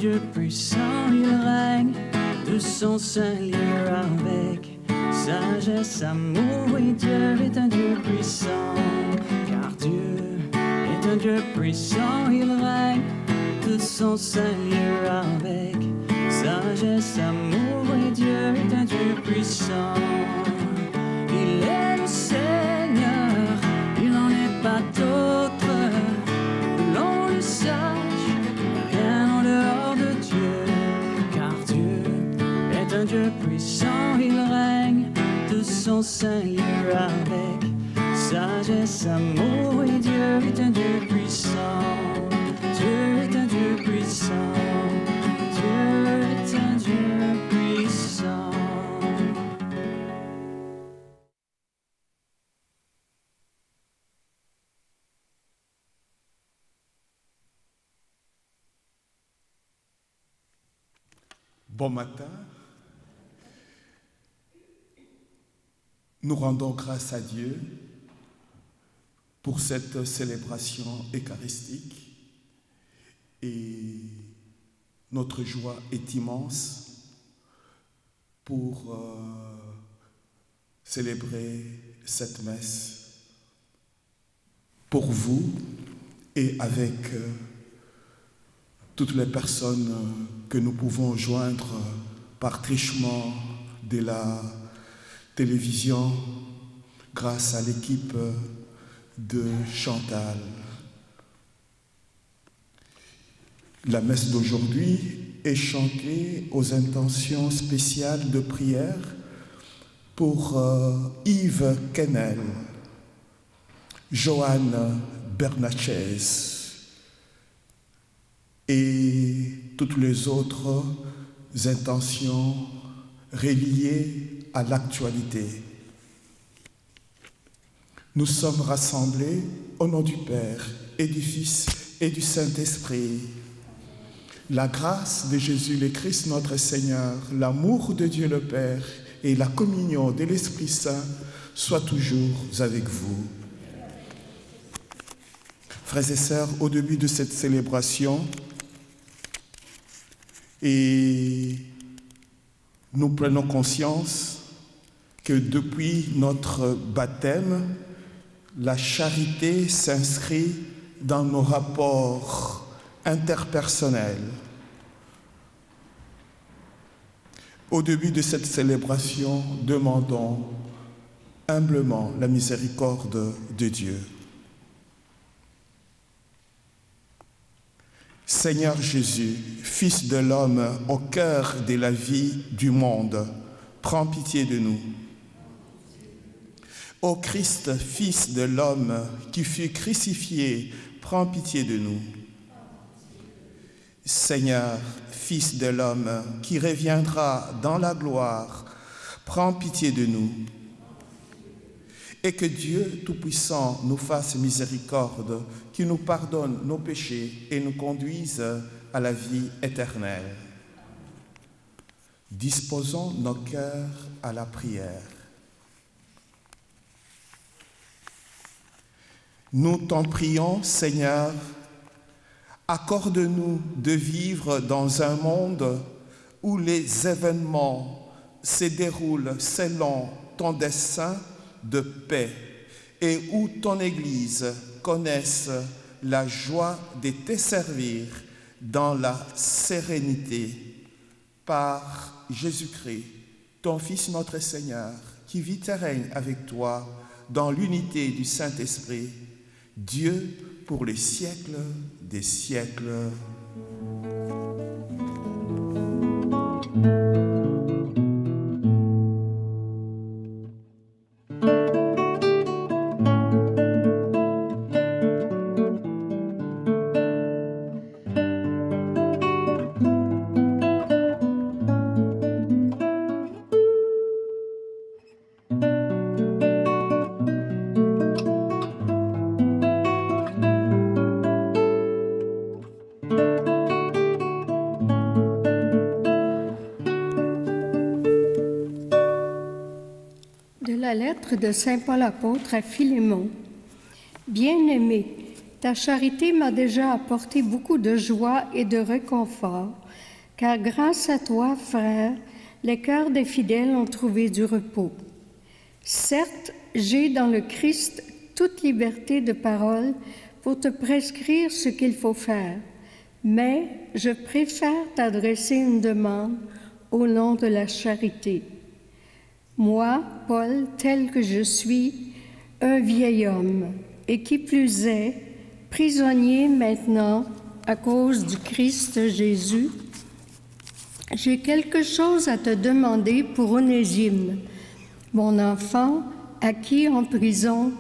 Dieu puissant, il règne de son sein lieu avec sagesse, amour, et Dieu est un Dieu puissant, car Dieu est un Dieu puissant, il règne de son sein lieu avec sagesse, amour, et Dieu est un Dieu puissant. Il est le Seigneur, il n'en est pas d'autre, que l'on le sache, rien en dehors de Dieu, car Dieu est un Dieu puissant, il règne de son sein lieu avec sagesse, amour, et Dieu est un Dieu puissant. Dieu est un Dieu puissant. Dieu est un Dieu puissant. Bon matin. Nous rendons grâce à Dieu pour cette célébration eucharistique et notre joie est immense pour célébrer cette messe pour vous et avec toutes les personnes que nous pouvons joindre par trichement de la télévision grâce à l'équipe de Chantal. La messe d'aujourd'hui est chantée aux intentions spéciales de prière pour Yves Kennel, Joanne Bernatchez et toutes les autres intentions reliées à l'actualité. Nous sommes rassemblés au nom du Père et du Fils et du Saint-Esprit. La grâce de Jésus le Christ notre Seigneur, l'amour de Dieu le Père et la communion de l'Esprit Saint soient toujours avec vous. Frères et sœurs, au début de cette célébration, et nous prenons conscience que depuis notre baptême, la charité s'inscrit dans nos rapports interpersonnels. Au début de cette célébration, demandons humblement la miséricorde de Dieu. Seigneur Jésus, Fils de l'homme au cœur de la vie du monde, prends pitié de nous. Ô Christ, Fils de l'homme qui fut crucifié, prends pitié de nous. Seigneur, Fils de l'homme qui reviendra dans la gloire, prends pitié de nous. Et que Dieu Tout-Puissant nous fasse miséricorde, qui nous pardonne nos péchés et nous conduise à la vie éternelle. Disposons nos cœurs à la prière. Nous t'en prions, Seigneur, accorde-nous de vivre dans un monde où les événements se déroulent selon ton dessein de paix et où ton Église connaisse la joie de te servir dans la sérénité par Jésus-Christ, ton Fils notre Seigneur, qui vit et règne avec toi dans l'unité du Saint-Esprit, Dieu pour les siècles des siècles. De la lettre de Saint Paul apôtre à Philémon. Bien-aimés, Ta charité m'a déjà apporté beaucoup de joie et de réconfort, car grâce à toi, frère, les cœurs des fidèles ont trouvé du repos. Certes, j'ai dans le Christ toute liberté de parole pour te prescrire ce qu'il faut faire, mais je préfère t'adresser une demande au nom de la charité. Moi, Paul, tel que je suis, un vieil homme, et qui plus est, prisonnier maintenant à cause du Christ Jésus, j'ai quelque chose à te demander pour Onésime, mon enfant, à qui en prison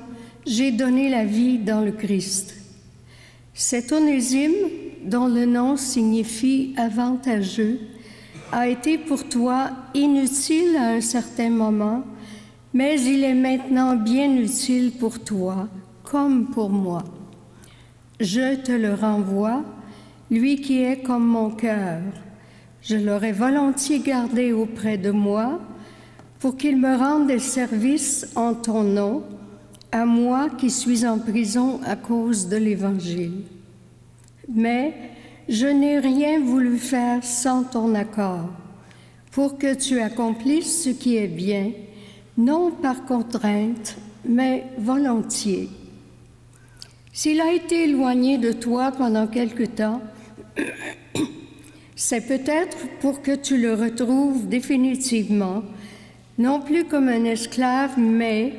j'ai donné la vie dans le Christ. Cet Onésime, dont le nom signifie avantageux, a été pour toi inutile à un certain moment, mais il est maintenant bien utile pour toi, comme pour moi. Je te le renvoie, lui qui est comme mon cœur. Je l'aurais volontiers gardé auprès de moi pour qu'il me rende des services en ton nom, à moi qui suis en prison à cause de l'Évangile. Mais je n'ai rien voulu faire sans ton accord, pour que tu accomplisses ce qui est bien, non par contrainte, mais volontiers. S'il a été éloigné de toi pendant quelque temps, c'est peut-être pour que tu le retrouves définitivement, non plus comme un esclave, mais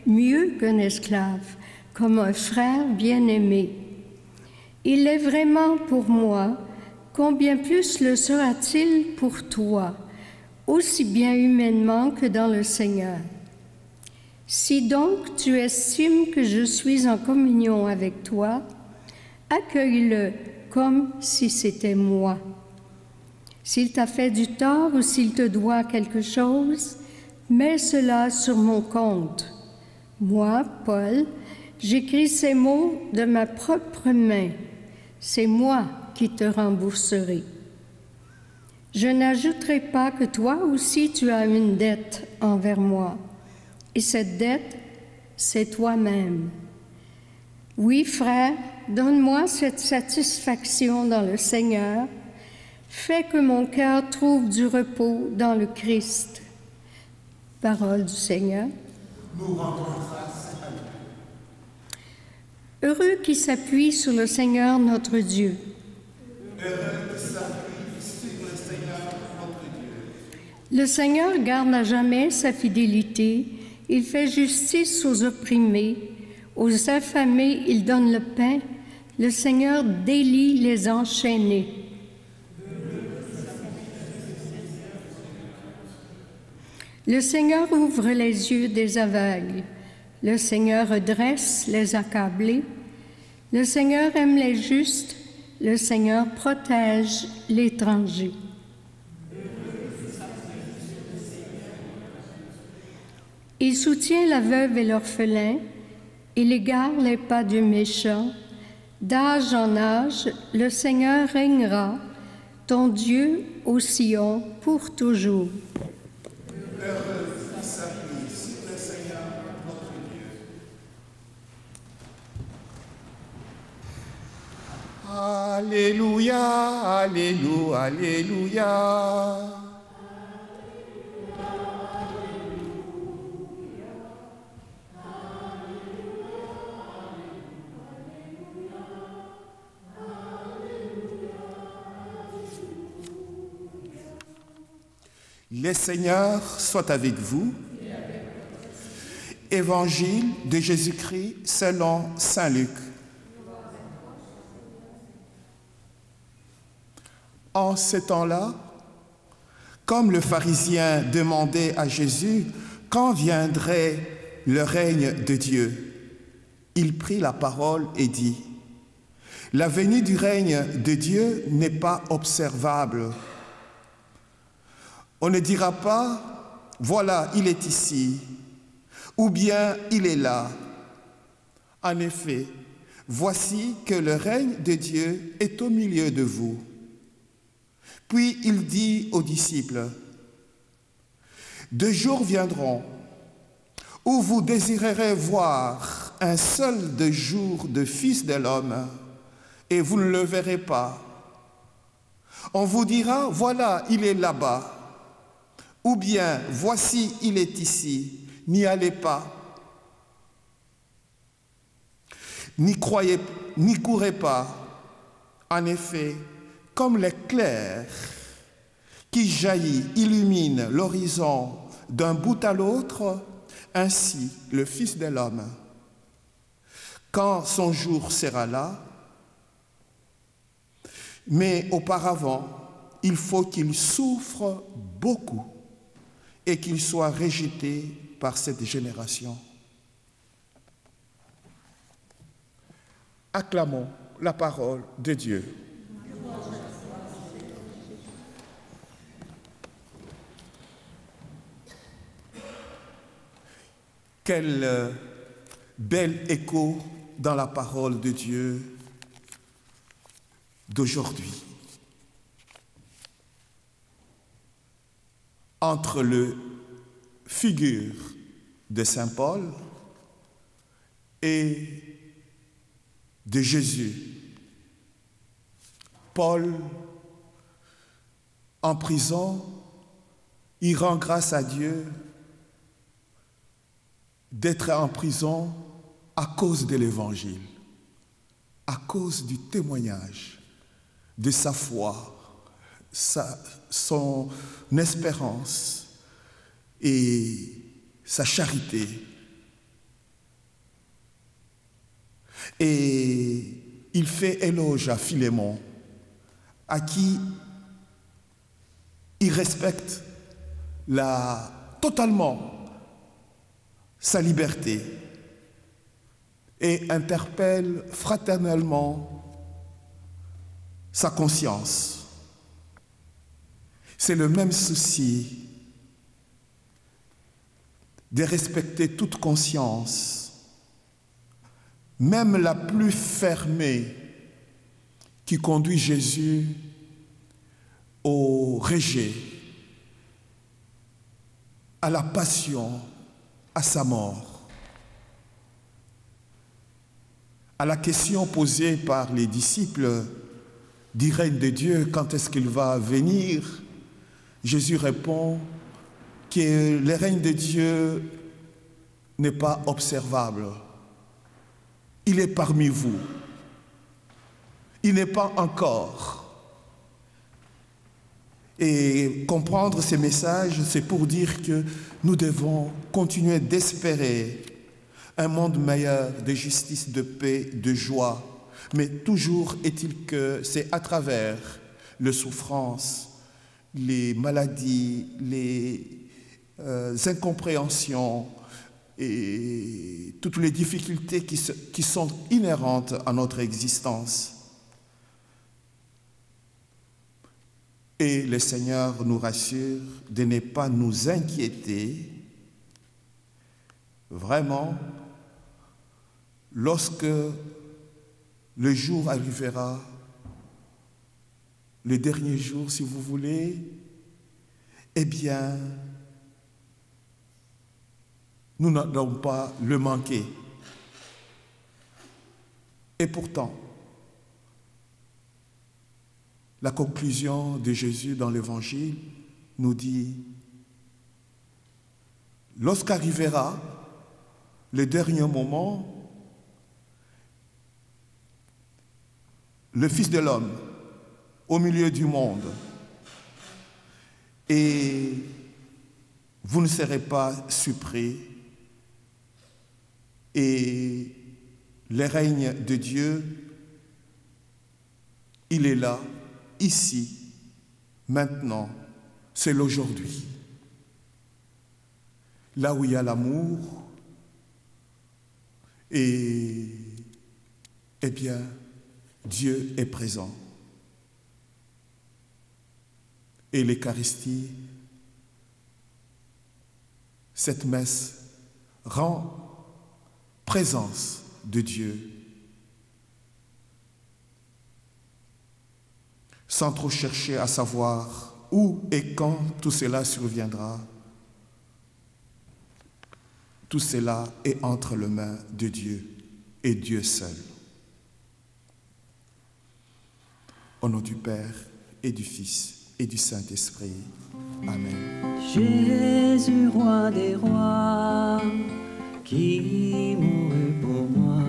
mieux qu'un esclave, comme un frère bien-aimé. Il l'est vraiment pour moi, combien plus le sera-t-il pour toi, aussi bien humainement que dans le Seigneur. Si donc tu estimes que je suis en communion avec toi, accueille-le comme si c'était moi. S'il t'a fait du tort ou s'il te doit quelque chose, mets cela sur mon compte. Moi, Paul, j'écris ces mots de ma propre main. C'est moi qui te rembourserai. Je n'ajouterai pas que toi aussi tu as une dette envers moi. Et cette dette, c'est toi-même. Oui, frère, donne-moi cette satisfaction dans le Seigneur. Fais que mon cœur trouve du repos dans le Christ. Parole du Seigneur. Nous rendons grâce à Dieu. Heureux qui s'appuie sur le Seigneur notre Dieu. Heureux qui s'appuie sur le Seigneur notre Dieu. Le Seigneur garde à jamais sa fidélité. Il fait justice aux opprimés. Aux affamés, il donne le pain. Le Seigneur délie les enchaînés. Le Seigneur ouvre les yeux des aveugles. Le Seigneur redresse les accablés. Le Seigneur aime les justes. Le Seigneur protège l'étranger. Il soutient la veuve et l'orphelin. Il égare les pas du méchant. D'âge en âge, le Seigneur régnera, ton Dieu au Sion pour toujours. Heureux qui s'appuie sur le Seigneur notre Dieu. Alléluia, alléluia, alléluia. Le Seigneur soit avec vous. Évangile de Jésus-Christ selon saint Luc. En ce temps-là, comme le pharisien demandait à Jésus quand viendrait le règne de Dieu, il prit la parole et dit : « La venue du règne de Dieu n'est pas observable. On ne dira pas, voilà, il est ici, ou bien il est là. En effet, voici que le règne de Dieu est au milieu de vous. » Puis il dit aux disciples : « 2 jours viendront où vous désirerez voir un seul de jour de Fils de l'homme, et vous ne le verrez pas. On vous dira, voilà, il est là-bas. Ou bien, voici, il est ici. N'y allez pas. N'y courez pas. En effet, comme l'éclair qui jaillit, illumine l'horizon d'un bout à l'autre, ainsi le Fils de l'homme, quand son jour sera là, mais auparavant, il faut qu'il souffre beaucoup et qu'il soit rejeté par cette génération. Acclamons la parole de Dieu. Quel bel écho dans la parole de Dieu d'aujourd'hui. Entre le figure de Saint Paul et de Jésus. Paul, en prison, il rend grâce à Dieu d'être en prison à cause de l'Évangile, à cause du témoignage de sa foi, son espérance et sa charité. Et il fait éloge à Philémon, à qui il respecte totalement sa liberté et interpelle fraternellement sa conscience. C'est le même souci de respecter toute conscience, même la plus fermée, qui conduit Jésus au rejet, à la passion, à sa mort. À la question posée par les disciples du règne de Dieu, quand est-ce qu'il va venir, Jésus répond que le règne de Dieu n'est pas observable. Il est parmi vous. Il n'est pas encore. Et comprendre ces messages, c'est pour dire que nous devons continuer d'espérer un monde meilleur de justice, de paix, de joie. Mais toujours est-il que c'est à travers les souffrances, les maladies, les incompréhensions et toutes les difficultés qui sont inhérentes à notre existence. Et le Seigneur nous rassure de ne pas nous inquiéter. Vraiment, lorsque le jour arrivera, le dernier jour, si vous voulez, eh bien, nous n'allons pas le manquer. Et pourtant, la conclusion de Jésus dans l'Évangile nous dit, lorsqu'arrivera le dernier moment, le Fils de l'homme au milieu du monde, et vous ne serez pas surpris, et le règne de Dieu, il est là, ici, maintenant, c'est l'aujourd'hui. Là où il y a l'amour, eh bien, Dieu est présent. Et l'Eucharistie, cette messe, rend présence de Dieu. Sans trop chercher à savoir où et quand tout cela surviendra. Tout cela est entre les mains de Dieu et Dieu seul. Au nom du Père et du Fils et du Saint-Esprit. Amen. Jésus, roi des rois, qui mourut pour moi,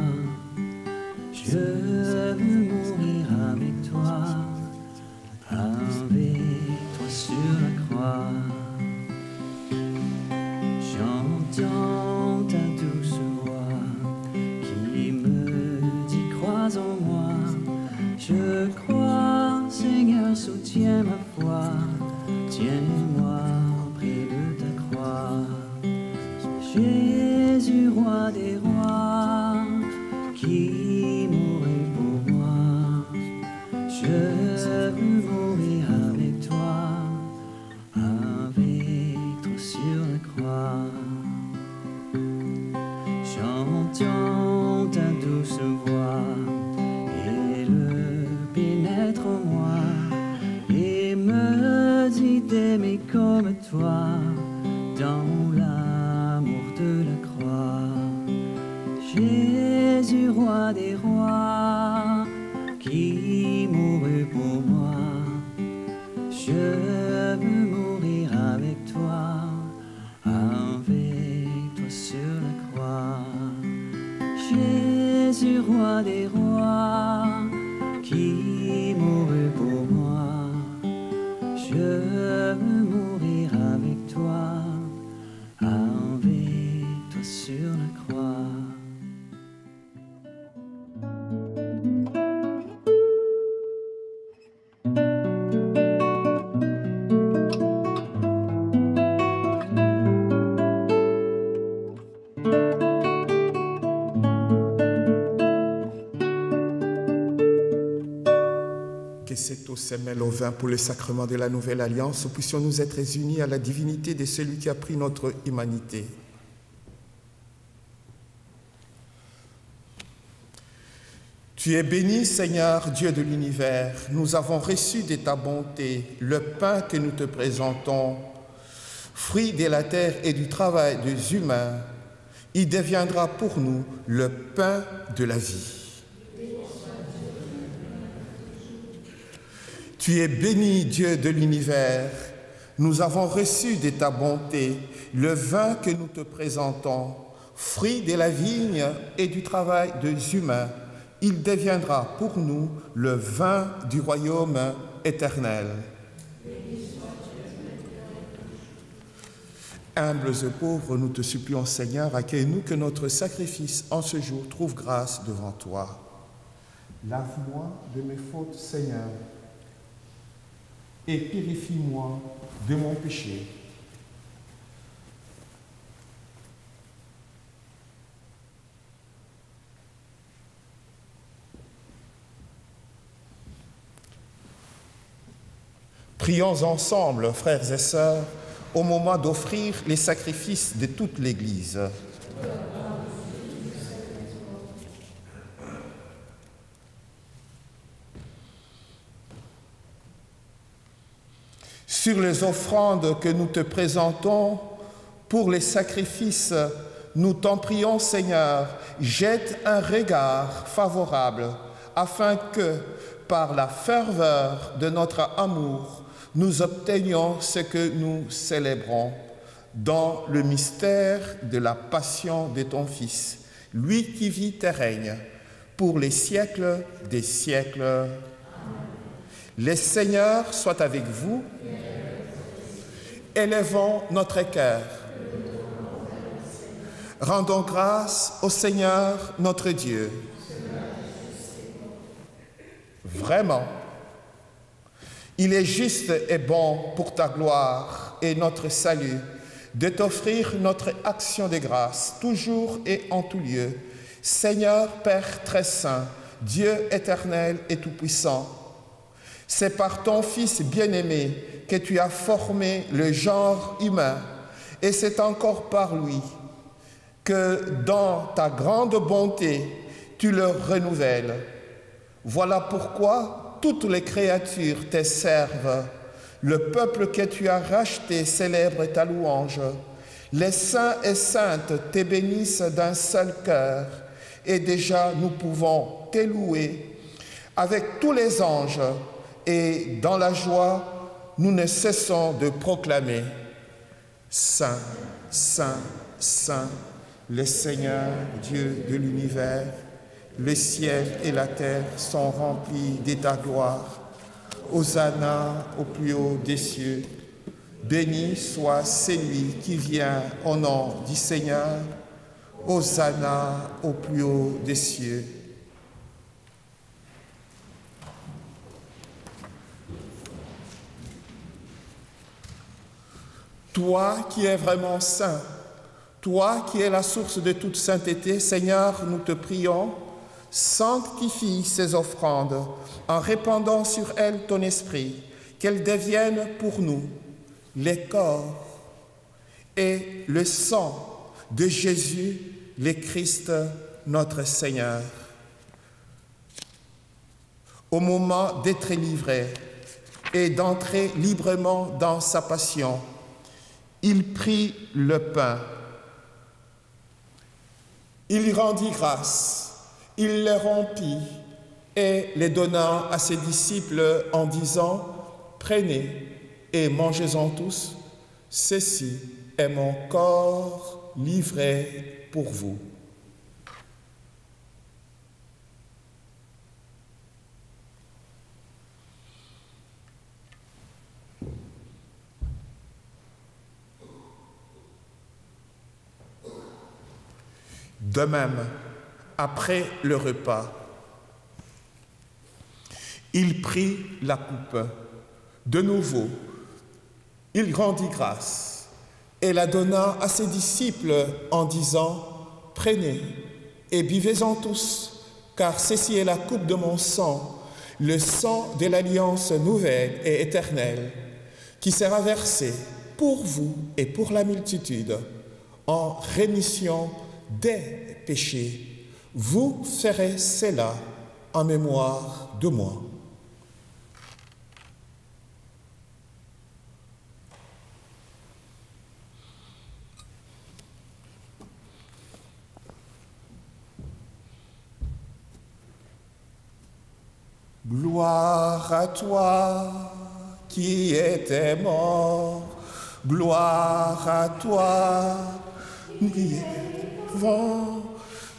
je veux mourir avec toi sur la croix. J'entends ta douce voix qui me dit crois en moi. Je crois, Seigneur, soutiens ma foi, tiens-moi près de ta croix. Jésus, roi des rois, qui mourut pour moi, je veux mourir avec toi sur la croix. J'entends ta douce voix, elle pénètre en moi et me dit d'aimer comme toi dans l'amour de la croix. Jésus, roi des rois, qui mourut pour moi, je veux mourir avec toi sur la croix. Jésus, roi des rois, qui mourut pour moi, je veux mourir avec toi sur la croix. C'est au semel au vin pour le sacrement de la nouvelle alliance, puissions-nous être unis à la divinité de celui qui a pris notre humanité. Tu es béni, Seigneur, Dieu de l'univers. Nous avons reçu de ta bonté le pain que nous te présentons, fruit de la terre et du travail des humains. Il deviendra pour nous le pain de la vie. Tu es béni, Dieu de l'univers. Nous avons reçu de ta bonté le vin que nous te présentons, fruit de la vigne et du travail des humains. Il deviendra pour nous le vin du royaume éternel. Humbles et pauvres, nous te supplions, Seigneur, accueille-nous, que notre sacrifice en ce jour trouve grâce devant toi. Lave-moi de mes fautes, Seigneur, et purifie-moi de mon péché. Prions ensemble, frères et sœurs, au moment d'offrir les sacrifices de toute l'Église. Sur les offrandes que nous te présentons pour les sacrifices, nous t'en prions, Seigneur, jette un regard favorable afin que, par la ferveur de notre amour, nous obtenions ce que nous célébrons dans le mystère de la passion de ton Fils, lui qui vit et règne pour les siècles des siècles. Amen. Le Seigneur soit avec vous. Élevons notre cœur. Rendons grâce au Seigneur notre Dieu. Vraiment, il est juste et bon pour ta gloire et notre salut de t'offrir notre action de grâce, toujours et en tout lieu. Seigneur Père très saint, Dieu éternel et tout-puissant, c'est par ton Fils bien-aimé que tu as formé le genre humain, et c'est encore par lui que, dans ta grande bonté, tu le renouvelles. Voilà pourquoi toutes les créatures te servent. Le peuple que tu as racheté célèbre ta louange. Les saints et saintes te bénissent d'un seul cœur, et déjà nous pouvons te louer avec tous les anges, et dans la joie, nous ne cessons de proclamer « Saint, Saint, Saint, le Seigneur, Dieu de l'univers, le ciel et la terre sont remplis de ta gloire. Hosanna au plus haut des cieux. Béni soit celui qui vient au nom du Seigneur. Hosanna au plus haut des cieux. » Toi qui es vraiment saint, toi qui es la source de toute sainteté, Seigneur, nous te prions, sanctifie ces offrandes en répandant sur elles ton esprit, qu'elles deviennent pour nous les corps et le sang de Jésus, le Christ, notre Seigneur. Au moment d'être livré et d'entrer librement dans sa passion, il prit le pain, il rendit grâce, il le rompit et le donna à ses disciples en disant « Prenez et mangez-en tous, ceci est mon corps livré pour vous. » De même, après le repas, il prit la coupe. De nouveau, il rendit grâce et la donna à ses disciples en disant « Prenez et buvez-en tous, car ceci est la coupe de mon sang, le sang de l'alliance nouvelle et éternelle, qui sera versé pour vous et pour la multitude en rémission des péchés. Vous ferez cela en mémoire de moi. » Gloire à toi qui étais mort, gloire à toi qui est vivant,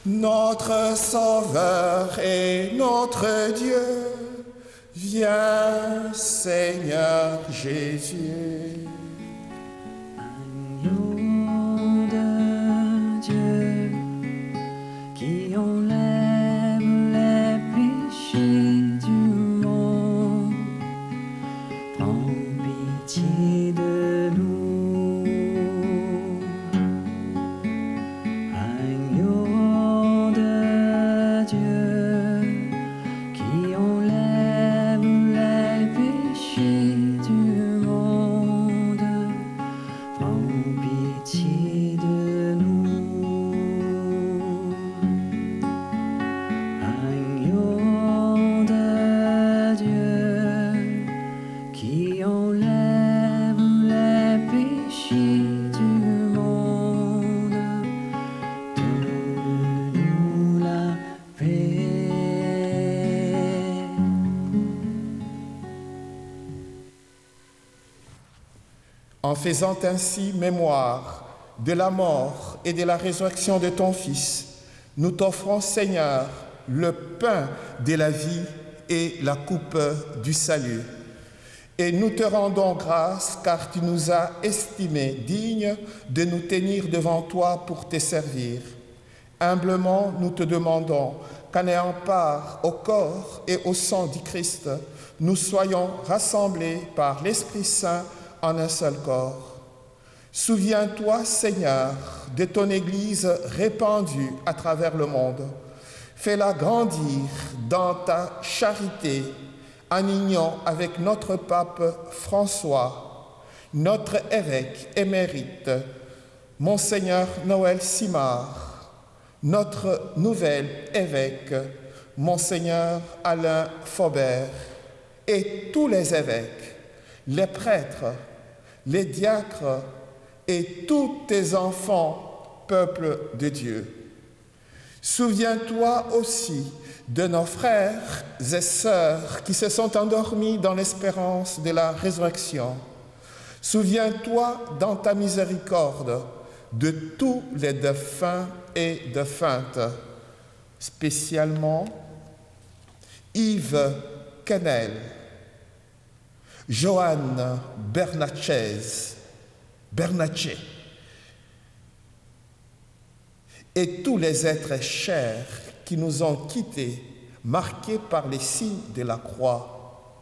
notre Sauveur et notre Dieu. Viens, Seigneur Jésus. Agneau de Dieu qui enlève les péchés du monde, prends pitié de nous. Agneau de Dieu qui enlève les péchés du monde, prends pitié de nous. Agneau de Dieu qui enlève les péchés du monde, donne-nous la paix. En faisant ainsi mémoire de la mort et de la résurrection de ton Fils, nous t'offrons, Seigneur, le pain de la vie et la coupe du salut. Et nous te rendons grâce car tu nous as estimés dignes de nous tenir devant toi pour te servir. Humblement, nous te demandons qu'en ayant part au corps et au sang du Christ, nous soyons rassemblés par l'Esprit Saint en un seul corps. Souviens-toi, Seigneur, de ton Église répandue à travers le monde. Fais-la grandir dans ta charité en union avec notre pape François, notre évêque émérite, Monseigneur Noël Simard, notre nouvel évêque, Monseigneur Alain Faubert, et tous les évêques, les prêtres, les diacres et tous tes enfants, peuple de Dieu. Souviens-toi aussi de nos frères et sœurs qui se sont endormis dans l'espérance de la résurrection. Souviens-toi dans ta miséricorde de tous les défunts et défuntes, spécialement Yves Canel, Joanne Bernatchez, et tous les êtres chers qui nous ont quittés, marqués par les signes de la croix.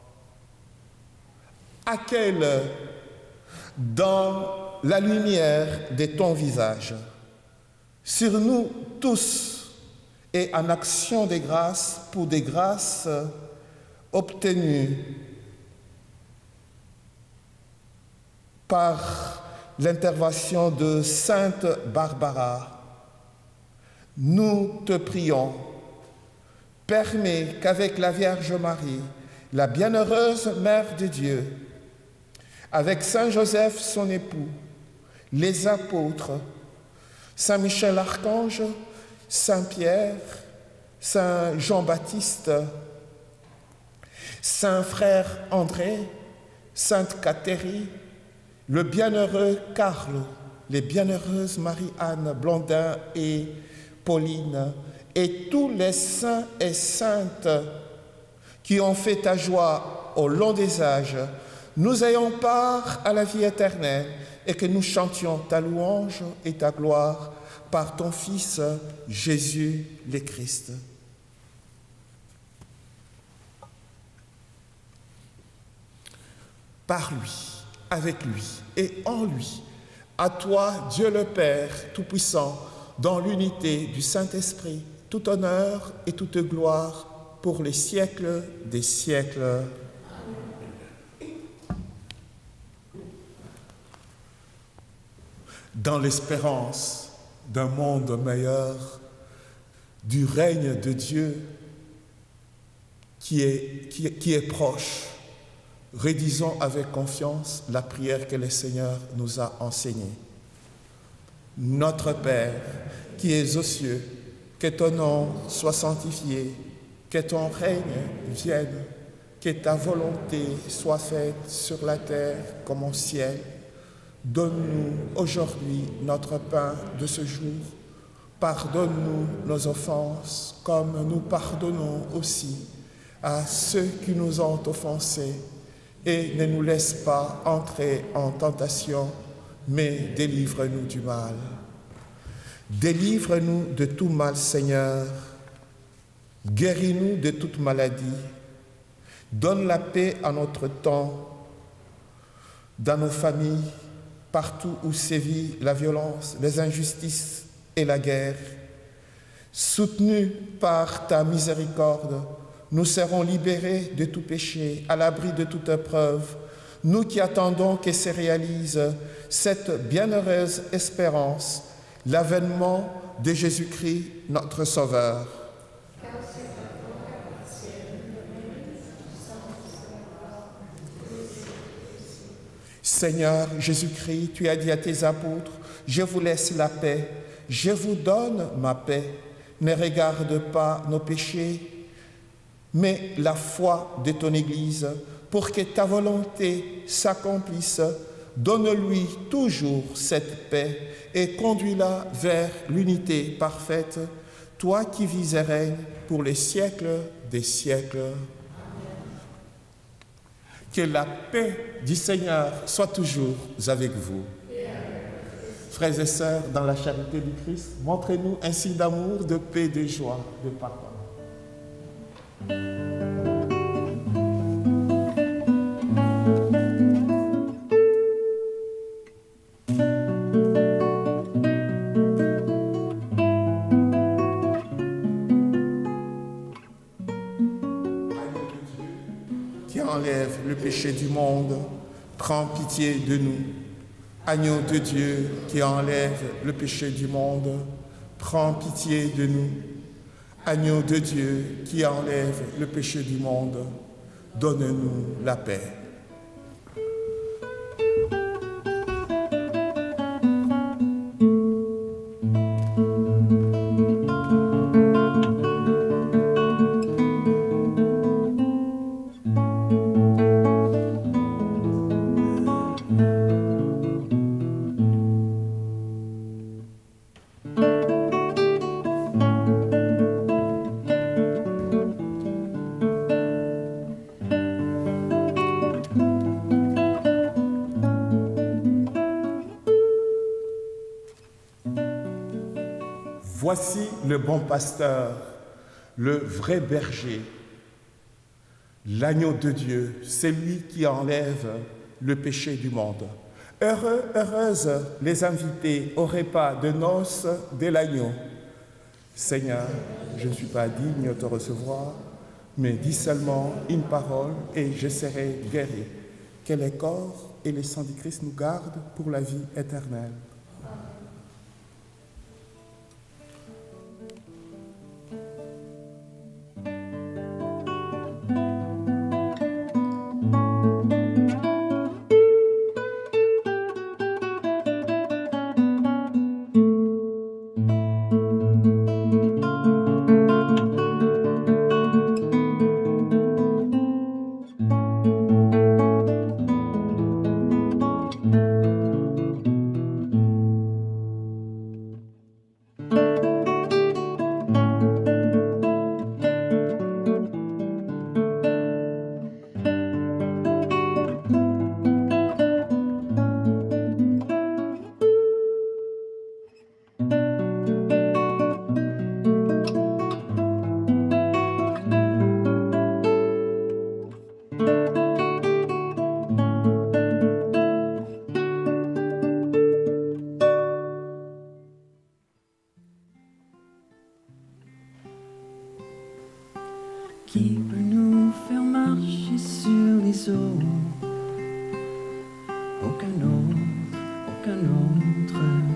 Accueille dans la lumière de ton visage, sur nous tous, et en action de grâce pour des grâces obtenues par l'intervention de Sainte Barbara. Nous te prions, permets qu'avec la Vierge Marie, la bienheureuse Mère de Dieu, avec Saint Joseph son époux, les apôtres, Saint Michel Archange, Saint Pierre, Saint Jean-Baptiste, Saint Frère André, Sainte Catherine, le bienheureux Carlo, les bienheureuses Marie-Anne Blondin et Pauline, et tous les saints et saintes qui ont fait ta joie au long des âges, nous ayons part à la vie éternelle et que nous chantions ta louange et ta gloire par ton Fils Jésus le Christ. Par lui, avec lui et en lui, à toi, Dieu le Père Tout-Puissant, dans l'unité du Saint-Esprit, tout honneur et toute gloire pour les siècles des siècles. Dans l'espérance d'un monde meilleur, du règne de Dieu qui est proche, rédisons avec confiance la prière que le Seigneur nous a enseignée. Notre Père, qui es aux cieux, que ton nom soit sanctifié, que ton règne vienne, que ta volonté soit faite sur la terre comme au ciel. Donne-nous aujourd'hui notre pain de ce jour. Pardonne-nous nos offenses, comme nous pardonnons aussi à ceux qui nous ont offensés. Et ne nous laisse pas entrer en tentation, mais délivre-nous du mal. Délivre-nous de tout mal, Seigneur. Guéris-nous de toute maladie. Donne la paix à notre temps, dans nos familles, partout où sévit la violence, les injustices et la guerre. Soutenus par ta miséricorde, nous serons libérés de tout péché, à l'abri de toute épreuve, nous qui attendons que se réalise cette bienheureuse espérance, l'avènement de Jésus-Christ, notre Sauveur. Seigneur Jésus-Christ, tu as dit à tes apôtres, « Je vous laisse la paix, je vous donne ma paix. Ne regarde pas nos péchés, mais la foi de ton Église, pour que ta volonté s'accomplisse. Donne-lui toujours cette paix et conduis-la vers l'unité parfaite, toi qui vis et règnes pour les siècles des siècles. » Que la paix du Seigneur soit toujours avec vous. Frères et sœurs, dans la charité du Christ, montrez-nous un signe d'amour, de paix, de joie, de pardon. Qui enlève le péché du monde, prends pitié de nous. Agneau de Dieu qui enlève le péché du monde, prends pitié de nous. Agneau de Dieu qui enlève le péché du monde, donne-nous la paix. Voici le bon pasteur, le vrai berger, l'agneau de Dieu, c'est lui qui enlève le péché du monde. Heureux, heureuses les invités au repas de noces de l'agneau. Seigneur, je ne suis pas digne de te recevoir, mais dis seulement une parole et je serai guéri. Que le corps et le sang du Christ nous gardent pour la vie éternelle. Qui peut nous faire marcher sur les eaux? Aucun autre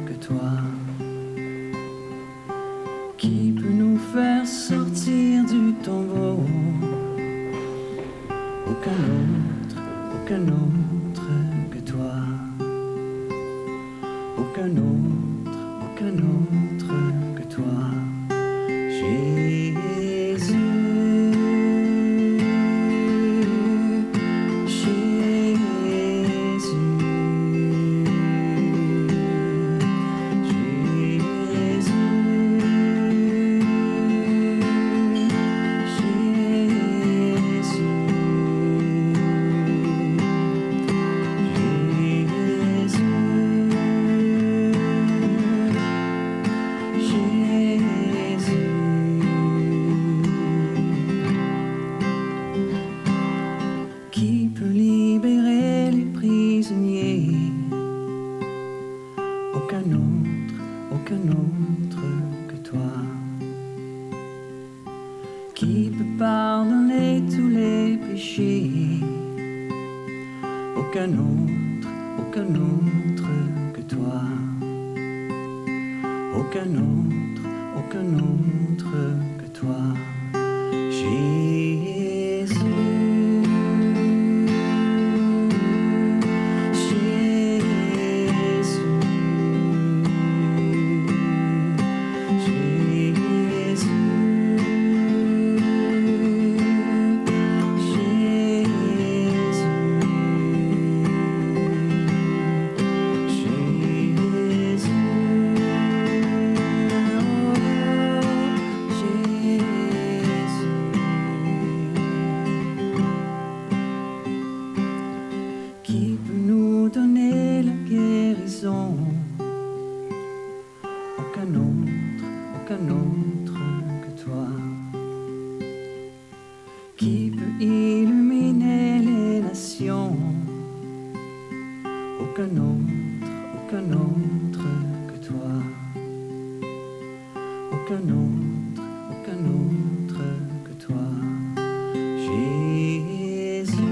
que toi. Qui peut nous faire sortir du tombeau? Aucun autre que toi. Aucun autre que toi. Jésus. Aucun autre que toi. Qui peut pardonner tous les péchés? Aucun autre que toi. Aucun autre que toi. Jésus. Qui peut nous donner la guérison? Aucun autre que toi. Qui peut illuminer les nations? Aucun autre que toi. Aucun autre que toi. Jésus.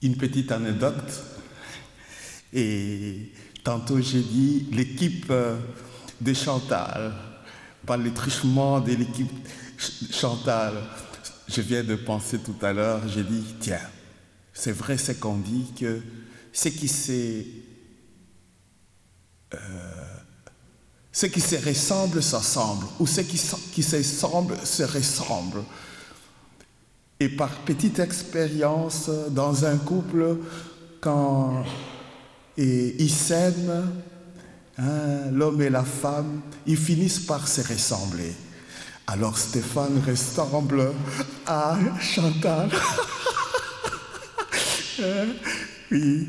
Une petite anecdote, et tantôt j'ai dit l'équipe de Chantal, par les truchements de l'équipe Chantal. Je viens de penser tout à l'heure, j'ai dit, tiens, c'est vrai ce qu'on dit, que ce qui se ressemble s'assemble, ou ce qui se semble se ressemble. Et par petite expérience, dans un couple, quand ils s'aiment, l'homme et la femme, ils finissent par se ressembler. Alors Stéphane ressemble à Chantal. Oui,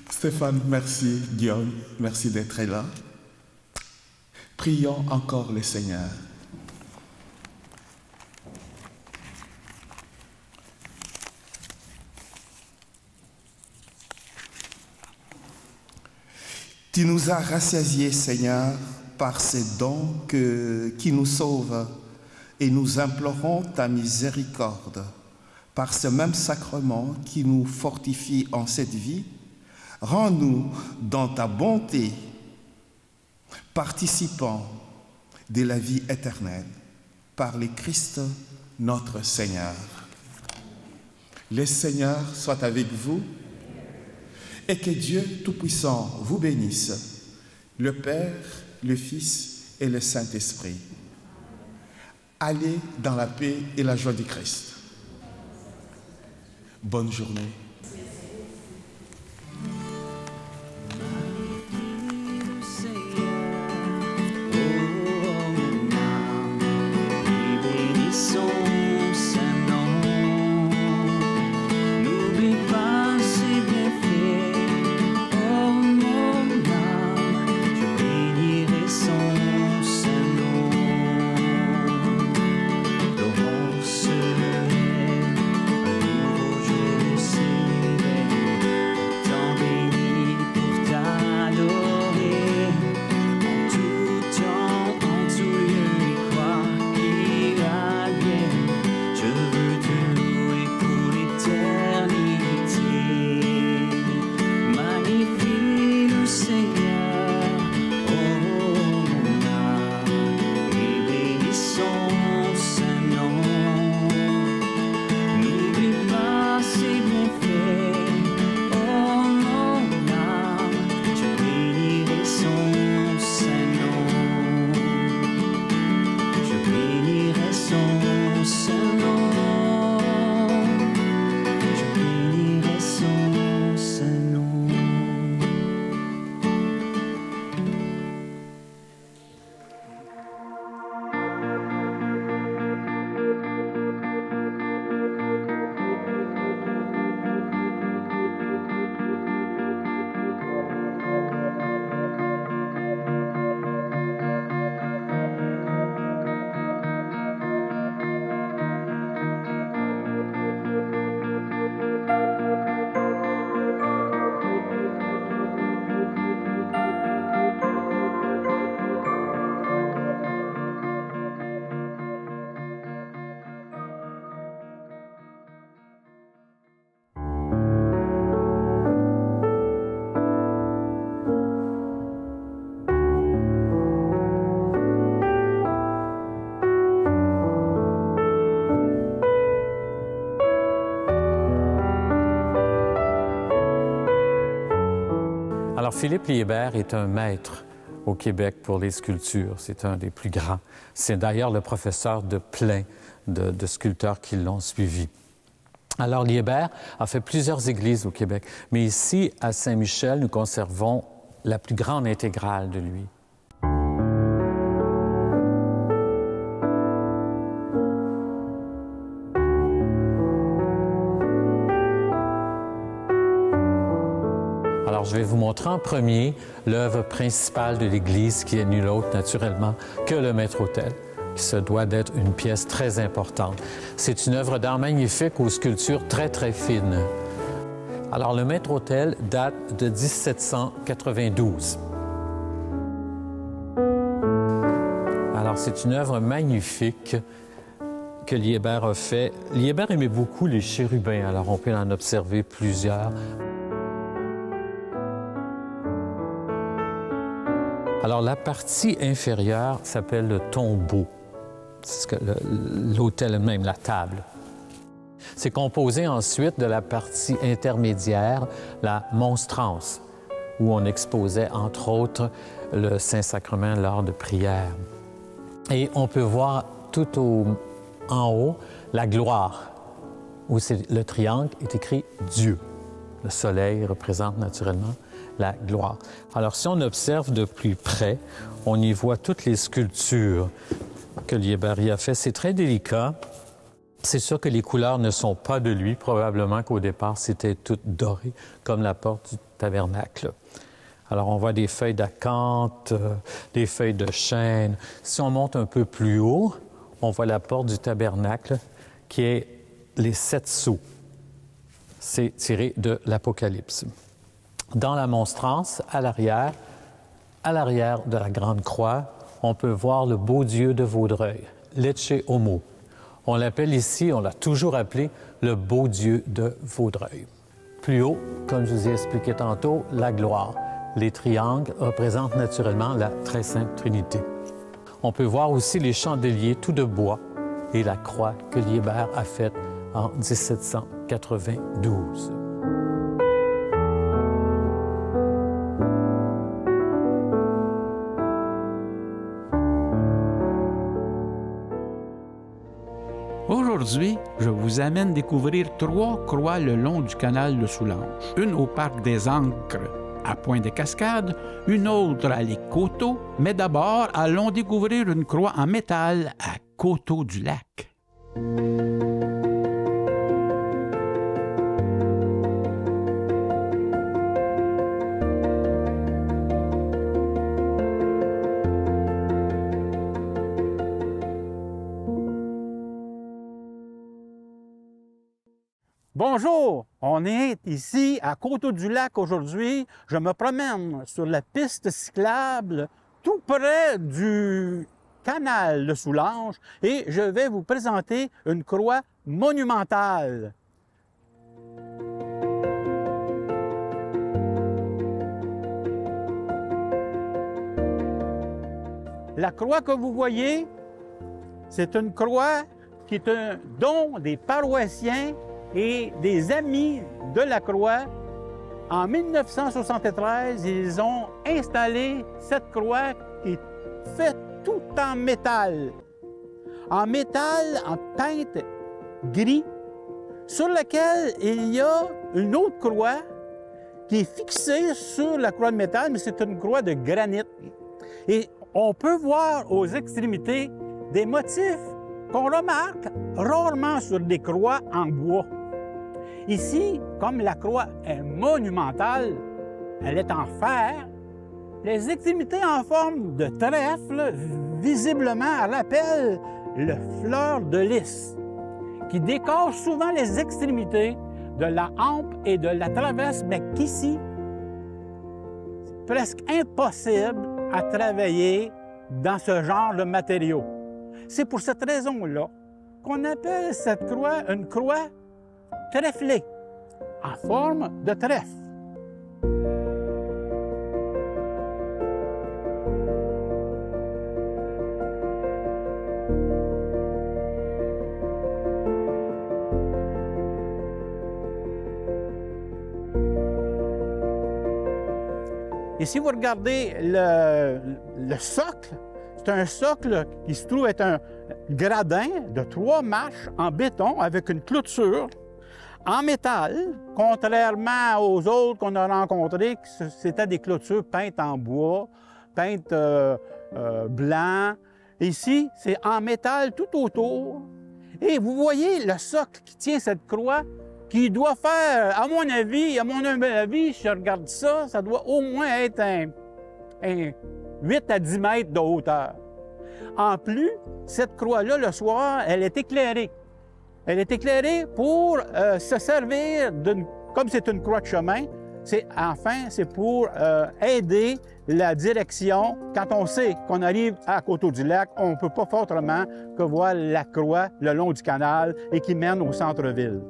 Stéphane, merci. Guillaume, merci d'être là. Prions encore le Seigneur. Tu nous as rassasiés, Seigneur, par ces dons qui nous sauvent, et nous implorons ta miséricorde. Par ce même sacrement qui nous fortifie en cette vie, rends-nous dans ta bonté, participants de la vie éternelle, par le Christ notre Seigneur. Le Seigneur soit avec vous. Et que Dieu Tout-Puissant vous bénisse, le Père, le Fils et le Saint-Esprit. Allez dans la paix et la joie du Christ. Bonne journée. Alors, Philippe Liébert est un maître au Québec pour les sculptures. C'est un des plus grands. C'est d'ailleurs le professeur de plein de sculpteurs qui l'ont suivi. Alors, Liébert a fait plusieurs églises au Québec, mais ici, à Saint-Michel, nous conservons la plus grande intégrale de lui. Alors, je vais vous montrer en premier l'œuvre principale de l'Église, qui est nulle autre, naturellement, que le maître-autel, qui se doit d'être une pièce très importante. C'est une œuvre d'art magnifique aux sculptures très, très fines. Alors, le maître-autel date de 1792. Alors, c'est une œuvre magnifique que Liébert a fait. Liébert aimait beaucoup les chérubins, alors on peut en observer plusieurs. Alors, la partie inférieure s'appelle le tombeau. C'est l'autel même, la table. C'est composé ensuite de la partie intermédiaire, la monstrance, où on exposait, entre autres, le Saint-Sacrement lors de prières. Et on peut voir en haut la gloire, où le triangle est écrit Dieu. Le soleil représente naturellement la gloire. Alors, si on observe de plus près, on y voit toutes les sculptures que Liébert a fait. C'est très délicat. C'est sûr que les couleurs ne sont pas de lui. Probablement qu'au départ, c'était toutes dorées, comme la porte du tabernacle. Alors, on voit des feuilles d'acanthe, des feuilles de chêne. Si on monte un peu plus haut, on voit la porte du tabernacle qui est les 7 sceaux. C'est tiré de l'Apocalypse. Dans la monstrance, à l'arrière de la grande croix, on peut voir le beau Dieu de Vaudreuil, l'Ecce Homo. On l'appelle ici, on l'a toujours appelé, le beau Dieu de Vaudreuil. Plus haut, comme je vous ai expliqué tantôt, la gloire. Les triangles représentent naturellement la Très Sainte Trinité. On peut voir aussi les chandeliers tout de bois et la croix que Liébert a faite en 1792. Aujourd'hui, je vous amène découvrir 3 croix le long du canal de Soulanges. Une au parc des Ancres, à Pointe-des-Cascades, une autre à les Coteaux, mais d'abord, allons découvrir une croix en métal à Coteaux-du-Lac. Bonjour, on est ici à Coteaux-du-Lac aujourd'hui. Je me promène sur la piste cyclable tout près du canal de Soulanges et je vais vous présenter une croix monumentale. La croix que vous voyez, c'est une croix qui est un don des paroissiens et des amis de la croix. En 1973, ils ont installé cette croix qui est faite tout en métal. En peinte gris, sur laquelle il y a une autre croix qui est fixée sur la croix de métal, mais c'est une croix de granit. Et on peut voir aux extrémités des motifs qu'on remarque rarement sur des croix en bois. Ici, comme la croix est monumentale, elle est en fer, les extrémités en forme de trèfle visiblement rappellent le fleur de lys, qui décore souvent les extrémités de la hampe et de la traverse, mais qu'ici, c'est presque impossible à travailler dans ce genre de matériaux. C'est pour cette raison-là qu'on appelle cette croix une croix trèflée, en forme de trèfle. Et si vous regardez le socle, c'est un socle qui se trouve être un gradin de 3 marches en béton avec une clôture en métal, contrairement aux autres qu'on a rencontrés, c'était des clôtures peintes en bois, peintes blanc. Ici, c'est en métal tout autour. Et vous voyez le socle qui tient cette croix, qui doit faire, à mon avis, si je regarde ça, ça doit au moins être un 8 à 10 mètres de hauteur. En plus, cette croix-là, le soir, elle est éclairée. Elle est éclairée pour se servir comme c'est une croix de chemin, c'est pour aider la direction. Quand on sait qu'on arrive à Coteau-du-Lac, on ne peut pas faire autrement que voir la croix le long du canal et qui mène au centre-ville.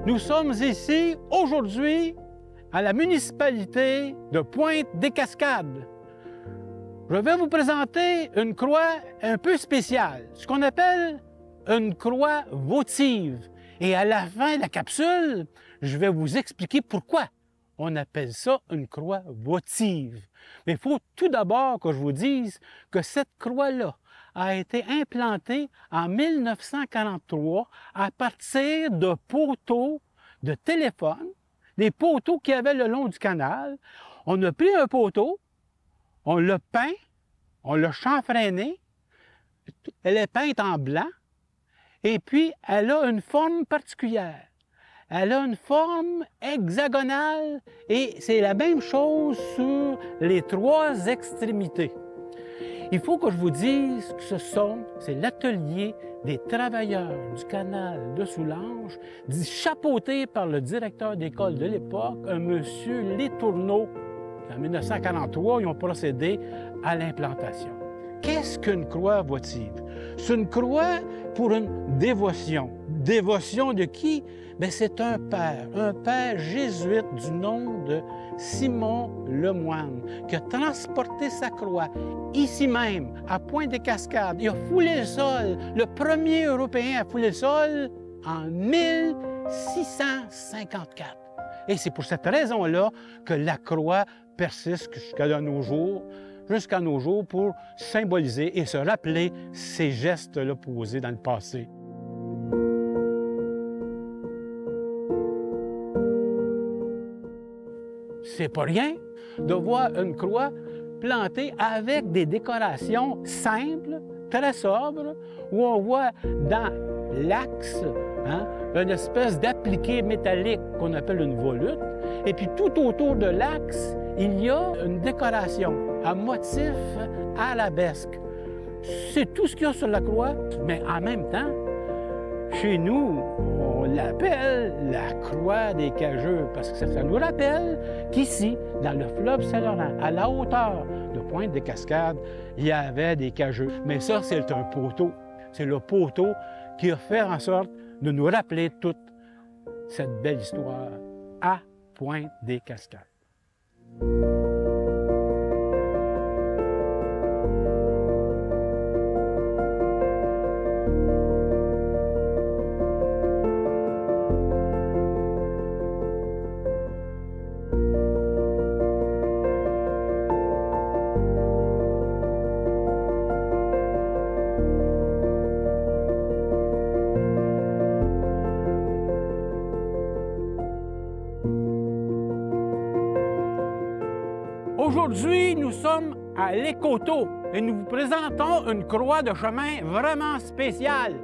Nous sommes ici aujourd'hui à la municipalité de Pointe-des-Cascades. Je vais vous présenter une croix un peu spéciale, ce qu'on appelle une croix votive. Et à la fin de la capsule, je vais vous expliquer pourquoi on appelle ça une croix votive. Mais il faut tout d'abord que je vous dise que cette croix-là a été implantée en 1943 à partir de poteaux de téléphone, des poteaux qu'il y avait le long du canal. On a pris un poteau, on l'a peint, on l'a chanfreiné, elle est peinte en blanc, et puis elle a une forme particulière. Elle a une forme hexagonale et c'est la même chose sur les trois extrémités. Il faut que je vous dise que c'est l'atelier des travailleurs du canal de Soulanges, chapeauté par le directeur d'école de l'époque, un monsieur Letourneau. En 1943, ils ont procédé à l'implantation. Qu'est-ce qu'une croix votive? C'est une croix pour une dévotion. Dévotion de qui? Bien, c'est un père jésuite du nom de Simon Lemoine, qui a transporté sa croix ici même, à Pointe-des-Cascades. Il a foulé le sol, le premier Européen à fouler le sol en 1654. Et c'est pour cette raison-là que la croix persiste jusqu'à nos jours, pour symboliser et se rappeler ces gestes-là posés dans le passé. C'est pas rien de voir une croix plantée avec des décorations simples, très sobres, où on voit dans l'axe une espèce d'appliqué métallique qu'on appelle une volute, et puis tout autour de l'axe, il y a une décoration à motif arabesque. C'est tout ce qu'il y a sur la croix, mais en même temps, chez nous, on l'appelle la croix des Cageux, parce que ça nous rappelle qu'ici, dans le fleuve Saint-Laurent, à la hauteur de Pointe-des-Cascades, il y avait des Cageux. Mais ça, c'est un poteau. C'est le poteau qui a fait en sorte de nous rappeler toute cette belle histoire à Pointe-des-Cascades. Aujourd'hui, nous sommes à l'Écoto et nous vous présentons une croix de chemin vraiment spéciale.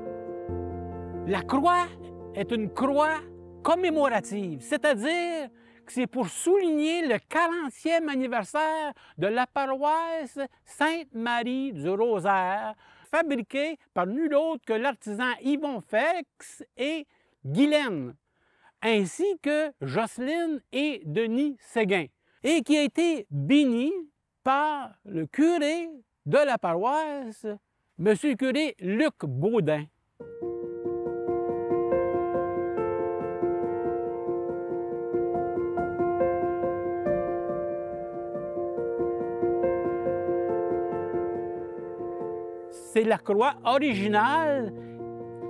La croix est une croix commémorative, c'est-à-dire que c'est pour souligner le 40e anniversaire de la paroisse Sainte-Marie du Rosaire, fabriquée par nul autre que l'artisan Yvon Félix et Guylaine, ainsi que Jocelyne et Denis Séguin, et qui a été béni par le curé de la paroisse, M. le curé Luc Baudin. C'est la croix originale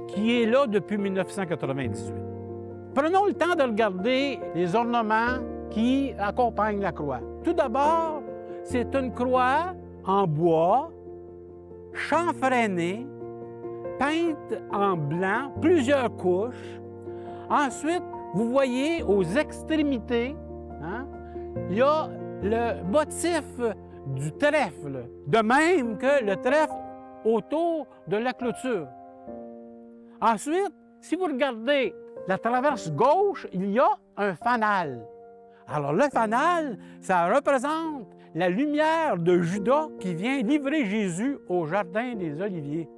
qui est là depuis 1998. Prenons le temps de regarder les ornements qui accompagnent la croix. Tout d'abord, c'est une croix en bois, chanfreinée, peinte en blanc, plusieurs couches. Ensuite, vous voyez aux extrémités, il y a le motif du trèfle, de même que le trèfle autour de la clôture. Ensuite, si vous regardez la traverse gauche, il y a un fanal. Alors le fanal, ça représente la lumière de Judas qui vient livrer Jésus au jardin des Oliviers.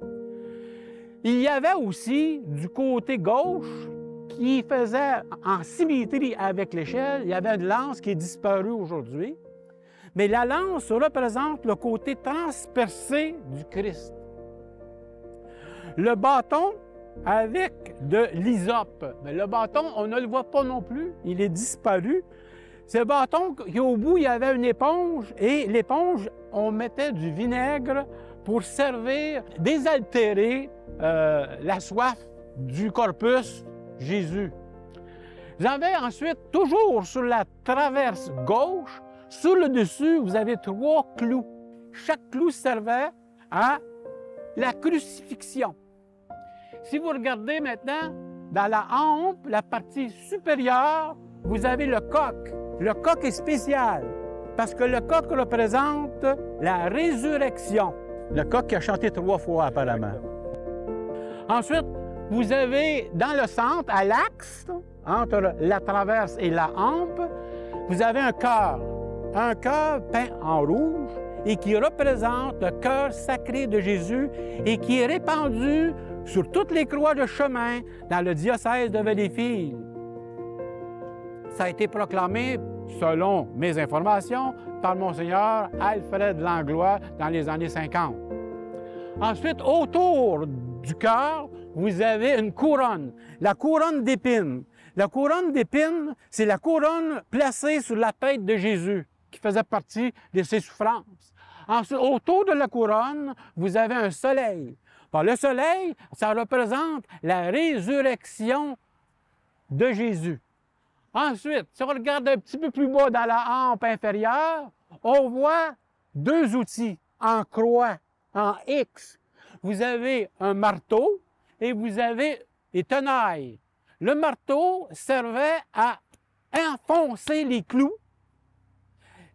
Il y avait aussi du côté gauche qui faisait en symétrie avec l'échelle, il y avait une lance qui est disparue aujourd'hui, mais la lance représente le côté transpercé du Christ. Le bâton avec de l'hysope, mais le bâton, on ne le voit pas non plus, il est disparu. Ce bâton, au bout, il y avait une éponge, et l'éponge, on mettait du vinaigre pour servir, désaltérer la soif du corpus Jésus. Vous avez ensuite, toujours sur la traverse gauche, sur le dessus, vous avez 3 clous. Chaque clou servait à la crucifixion. Si vous regardez maintenant, dans la hampe, la partie supérieure, vous avez le coq. Le coq est spécial parce que le coq représente la résurrection. Le coq qui a chanté 3 fois apparemment. Ensuite, vous avez dans le centre, à l'axe, entre la traverse et la hampe, vous avez un cœur peint en rouge et qui représente le cœur sacré de Jésus et qui est répandu sur toutes les croix de chemin dans le diocèse de Valleyfield. Ça a été proclamé, selon mes informations, par Monseigneur Alfred Langlois dans les années 50. Ensuite, autour du cœur, vous avez une couronne, la couronne d'épines. La couronne d'épines, c'est la couronne placée sur la tête de Jésus, qui faisait partie de ses souffrances. Ensuite, autour de la couronne, vous avez un soleil. Bon, le soleil, ça représente la résurrection de Jésus. Ensuite, si on regarde un petit peu plus bas dans la hampe inférieure, on voit 2 outils en croix, en X. Vous avez un marteau et vous avez des tenailles. Le marteau servait à enfoncer les clous.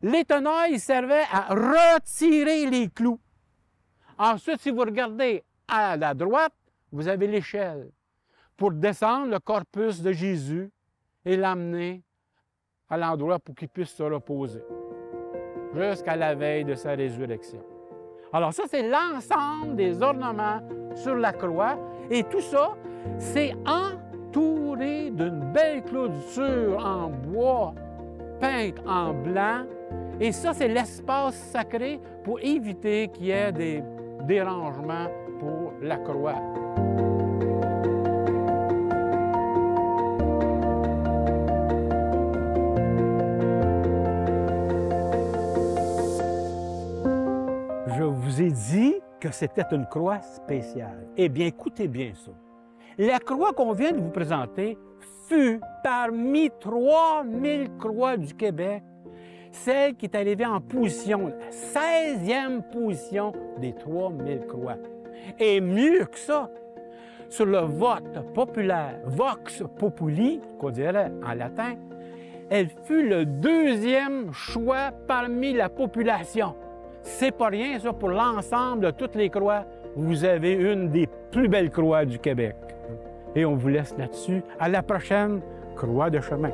Les tenailles servaient à retirer les clous. Ensuite, si vous regardez à la droite, vous avez l'échelle pour descendre le corpus de Jésus et l'amener à l'endroit pour qu'il puisse se reposer jusqu'à la veille de sa résurrection. Alors ça, c'est l'ensemble des ornements sur la croix et tout ça, c'est entouré d'une belle clôture en bois peinte en blanc et ça, c'est l'espace sacré pour éviter qu'il y ait des dérangements pour la croix. Je vous ai dit que c'était une croix spéciale. Eh bien, écoutez bien ça. La croix qu'on vient de vous présenter fut parmi 3000 croix du Québec, celle qui est arrivée en position, la 16e position des 3000 croix. Et mieux que ça, sur le vote populaire, Vox Populi, qu'on dirait en latin, elle fut le 2e choix parmi la population. C'est pas rien, ça, pour l'ensemble de toutes les croix. Vous avez une des plus belles croix du Québec. Et on vous laisse là-dessus. À la prochaine Croix de chemin.